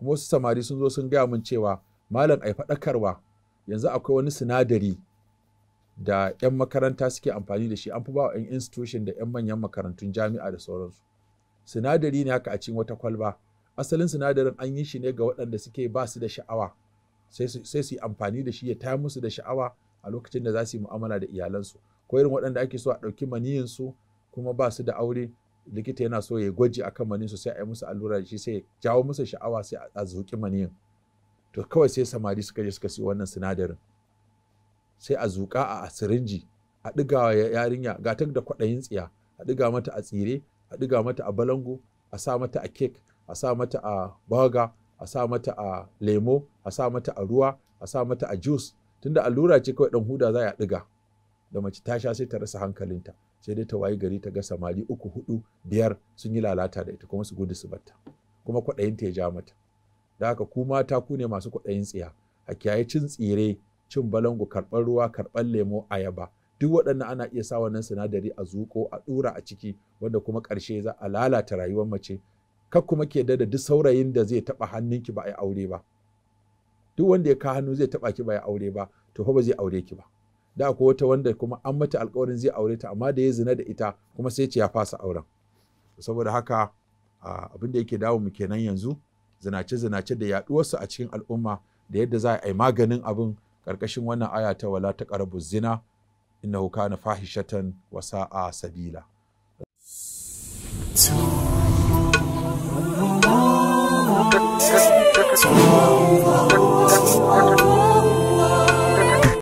kuma wasu samari sun zo sun gaya min cewa malam ai faɗakarwa yanzu akwai wani sinadari da 'yan makaranta suke amfani da shi, an fi ba wa 'yan institution da 'yan manyan makarantun jami'a da sauransu. Sinadari ne haka a cikin wata kwalba. Asalin sinadarin an yi shi ne ga waɗanda suke ba su da sha'awa, sai su yi amfani da shi ya taya musu da sha'awa a lokacin da za su yi mu'amala da iyalansu. Ko irin waɗanda ake so a ɗauki maniyinsu kuma ba su da aure, likita yana so ya gwaji akan maniyinsu sai a yi musu allura da shi sai ya jawo musu sha'awa sai a zuƙi maniyin. To kawai sai samari suka je suka siyo wannan sinadarin. Sai a zuƙa a sirinji, a ɗiga wa yarinya ga ta da kwaɗayin tsiya, a ɗiga mata a tsire, a ɗiga mata a balangu, a sa mata a kek, a sa mata a baga, a sa mata a lemo, a sa mata a ruwa, a sa mata a juice. Tunda allura ce kawai ɗan huda za a ɗiga. Da mace ta sha sai ta rasa hankalinta, sai dai ta wayi gari ta ga samari 3, 4, 5 sun yi lalata da ita kuma su gudu su batta. Kuma kwaɗayinta ya ja mata. Da haka ku mata ku ne masu kwaɗayin tsiya. A kiyaye cin tsire, cin balangu, karɓar ruwa, karɓar lemo, ayaba. Duk waɗannan ana iya sa wannan sinadari a zuƙo a ɗura a ciki, wanda kuma ƙarshe za a lalata rayuwar mace. Kar kuma ke da duk saurayin da zai taɓa hannunki ba a yi aure ba. Duk wanda ya ka hannu zai taɓa ki ba ya aure ba, to fa ba zai aure ki ba. Da akwai wata wanda kuma an mata alƙawarin zai aure ta, amma da ya zina da ita kuma sai ce ya fasa auren. Saboda haka abin da yake dawo mu kenan yanzu, zinace-zinace da yaɗuwarsu a cikin al'umma da yadda za a yi maganin abin ƙarƙashin wannan aya ta wala taqrabu zina innahu kana fahishatan wa sa'a sabila.